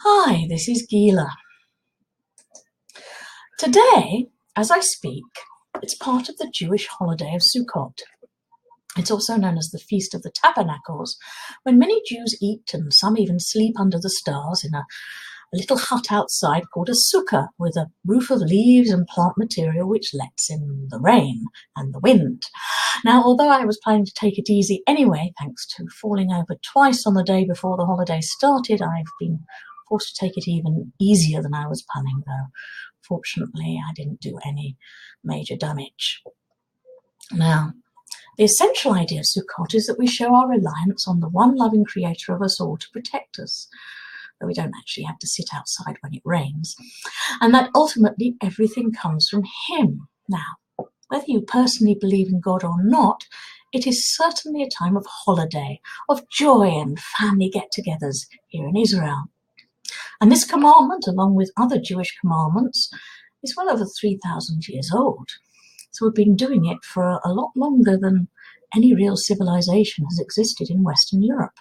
Hi, this is Gila. Today, as I speak, it's part of the Jewish holiday of Sukkot. It's also known as the Feast of the Tabernacles, when many Jews eat and some even sleep under the stars in a little hut outside called a sukkah, with a roof of leaves and plant material which lets in the rain and the wind. Now, although I was planning to take it easy anyway, thanks to falling over twice on the day before the holiday started, I've been forced to take it even easier than I was planning, though fortunately I didn't do any major damage. Now, the essential idea of Sukkot is that we show our reliance on the one loving creator of us all to protect us, though we don't actually have to sit outside when it rains, and that ultimately everything comes from him. Now, whether you personally believe in God or not, it is certainly a time of holiday, of joy and family get-togethers here in Israel. And this commandment, along with other Jewish commandments, is well over 3,000 years old. So we've been doing it for a lot longer than any real civilization has existed in Western Europe.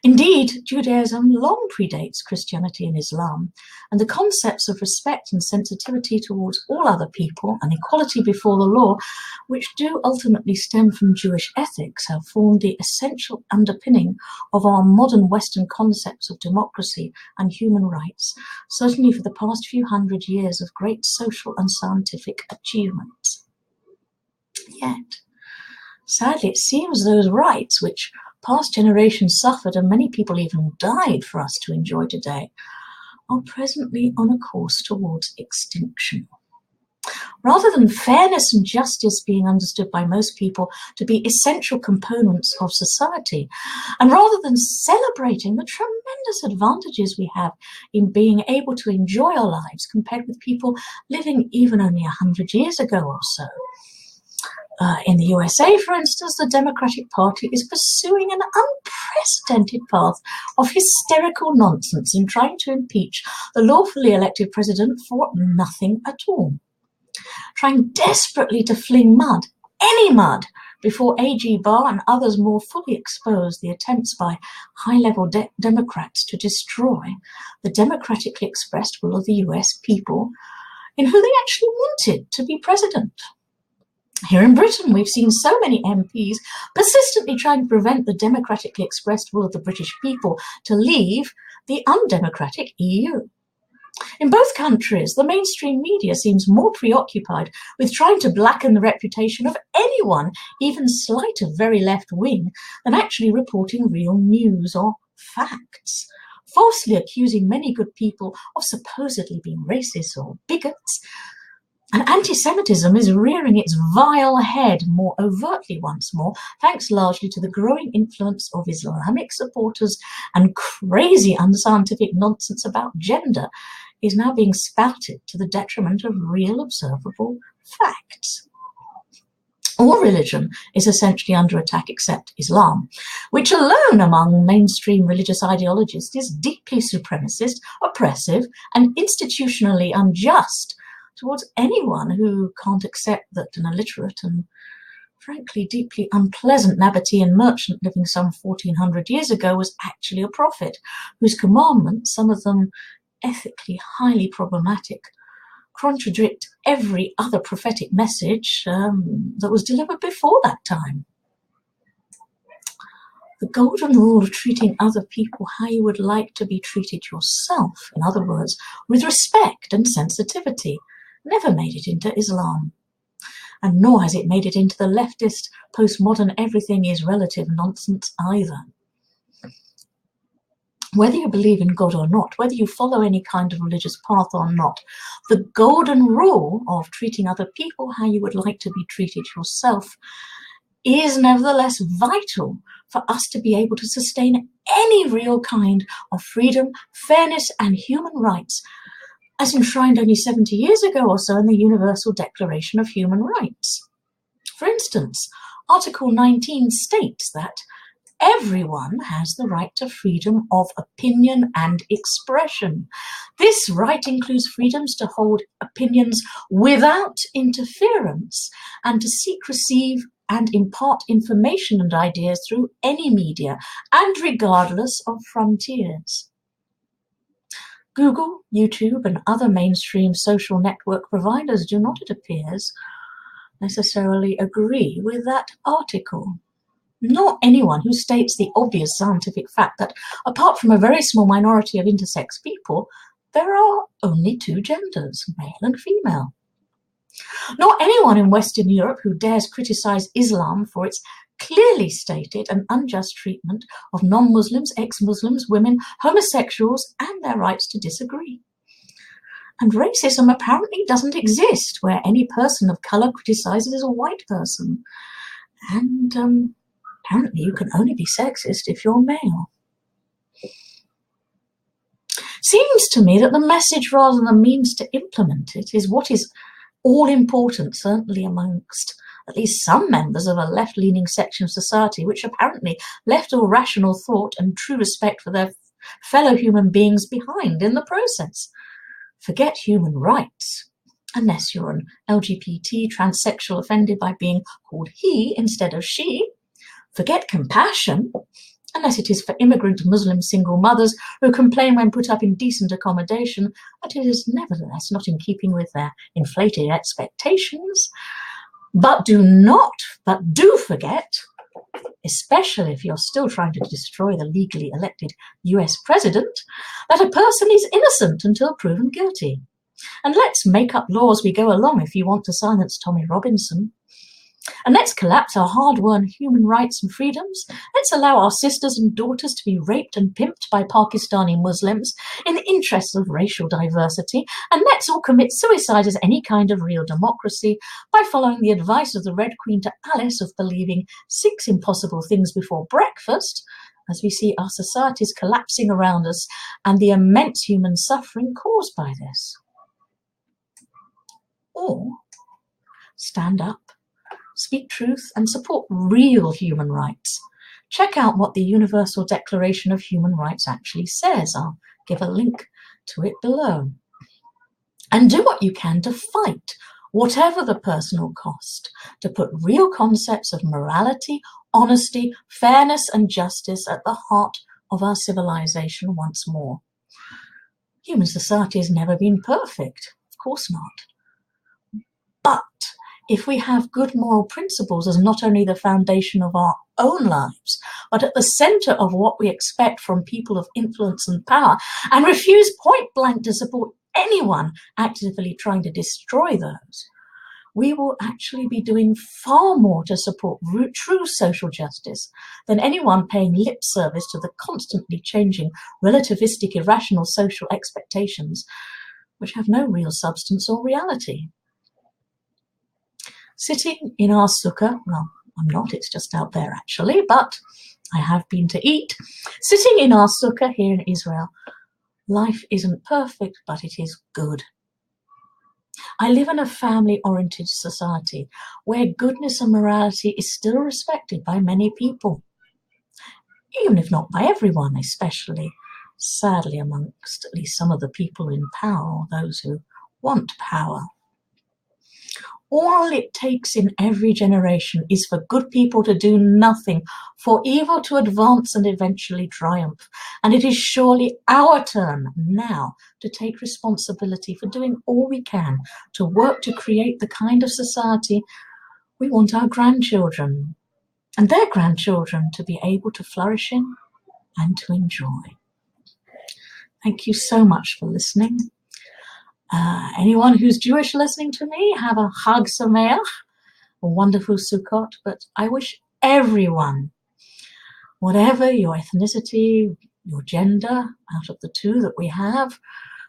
Indeed, Judaism long predates Christianity and Islam, and the concepts of respect and sensitivity towards all other people and equality before the law, which do ultimately stem from Jewish ethics, have formed the essential underpinning of our modern Western concepts of democracy and human rights, certainly for the past few hundred years of great social and scientific achievements. Yet, sadly, it seems those rights which past generations suffered and many people even died for us to enjoy today are presently on a course towards extinction. Rather than fairness and justice being understood by most people to be essential components of society, and rather than celebrating the tremendous advantages we have in being able to enjoy our lives compared with people living even only 100 years ago or so, in the USA, for instance, the Democratic Party is pursuing an unprecedented path of hysterical nonsense in trying to impeach the lawfully elected president for nothing at all, trying desperately to fling mud, any mud, before A.G. Barr and others more fully expose the attempts by high-level Democrats to destroy the democratically expressed will of the US people in who they actually wanted to be president. Here in Britain, we've seen so many MPs persistently trying to prevent the democratically expressed will of the British people to leave the undemocratic EU. In both countries, the mainstream media seems more preoccupied with trying to blacken the reputation of anyone, even slight of very left wing, than actually reporting real news or facts, falsely accusing many good people of supposedly being racist or bigots. And anti-Semitism is rearing its vile head more overtly once more, thanks largely to the growing influence of Islamic supporters, and crazy unscientific nonsense about gender is now being spouted to the detriment of real observable facts. All religion is essentially under attack except Islam, which alone among mainstream religious ideologists is deeply supremacist, oppressive, and institutionally unjust towards anyone who can't accept that an illiterate and frankly deeply unpleasant Nabatean merchant living some 1400 years ago was actually a prophet, whose commandments, some of them ethically highly problematic, contradict every other prophetic message that was delivered before that time. The golden rule of treating other people how you would like to be treated yourself, in other words, with respect and sensitivity, never made it into Islam, and nor has it made it into the leftist, postmodern everything is relative nonsense either. Whether you believe in God or not, whether you follow any kind of religious path or not, the golden rule of treating other people how you would like to be treated yourself is nevertheless vital for us to be able to sustain any real kind of freedom, fairness, and human rights, as enshrined only 70 years ago or so in the Universal Declaration of Human Rights. For instance, Article 19 states that everyone has the right to freedom of opinion and expression. This right includes freedoms to hold opinions without interference and to seek, receive, and impart information and ideas through any media and regardless of frontiers. Google, YouTube, and other mainstream social network providers do not, it appears, necessarily agree with that article. Nor anyone who states the obvious scientific fact that, apart from a very small minority of intersex people, there are only two genders, male and female. Nor anyone in Western Europe who dares criticize Islam for its clearly stated and unjust treatment of non-Muslims, ex-Muslims, women, homosexuals, and their rights to disagree. And racism apparently doesn't exist where any person of colour criticizes a white person. And apparently you can only be sexist if you're male. Seems to me that the message rather than the means to implement it is what is all important, certainly amongst at least some members of a left-leaning section of society, which apparently left all rational thought and true respect for their fellow human beings behind in the process. Forget human rights, unless you're an LGBT transsexual offended by being called he instead of she. Forget compassion, unless it is for immigrant Muslim single mothers who complain when put up in decent accommodation, but it is nevertheless not in keeping with their inflated expectations. But do forget, especially if you're still trying to destroy the legally elected US president, that a person is innocent until proven guilty. And let's make up laws we go along if you want to silence Tommy Robinson. And let's collapse our hard-won human rights and freedoms. Let's allow our sisters and daughters to be raped and pimped by Pakistani Muslims in the interests of racial diversity. And let's all commit suicide as any kind of real democracy by following the advice of the Red Queen to Alice of believing 6 impossible things before breakfast, as we see our societies collapsing around us and the immense human suffering caused by this. Or stand up, speak truth, and support real human rights. Check out what the Universal Declaration of Human Rights actually says. I'll give a link to it below. And do what you can to fight, whatever the personal cost, to put real concepts of morality, honesty, fairness, and justice at the heart of our civilization once more. Human society has never been perfect, of course not. But if we have good moral principles as not only the foundation of our own lives, but at the center of what we expect from people of influence and power, and refuse point blank to support anyone actively trying to destroy those, we will actually be doing far more to support true social justice than anyone paying lip service to the constantly changing, relativistic, irrational social expectations, which have no real substance or reality. Sitting in our sukkah, well, I'm not, it's just out there actually, but I have been to eat. Sitting in our sukkah here in Israel, life isn't perfect, but it is good. I live in a family-oriented society where goodness and morality is still respected by many people, even if not by everyone, especially, sadly, amongst at least some of the people in power or those who want power. All it takes in every generation is for good people to do nothing, for evil to advance and eventually triumph. And it is surely our turn now to take responsibility for doing all we can to work to create the kind of society we want our grandchildren and their grandchildren to be able to flourish in and to enjoy. Thank you so much for listening. Anyone who's Jewish listening to me, have a Chag Sameach, a wonderful Sukkot, but I wish everyone, whatever your ethnicity, your gender, out of the two that we have,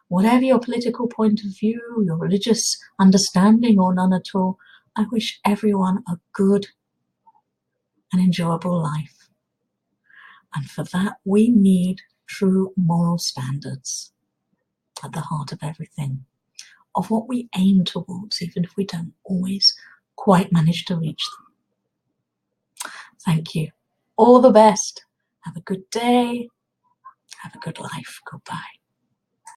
whatever your political point of view, your religious understanding or none at all, I wish everyone a good and enjoyable life. And for that, we need true moral standards at the heart of everything, of what we aim towards, even if we don't always quite manage to reach them. Thank you. All the best. Have a good day. Have a good life. Goodbye.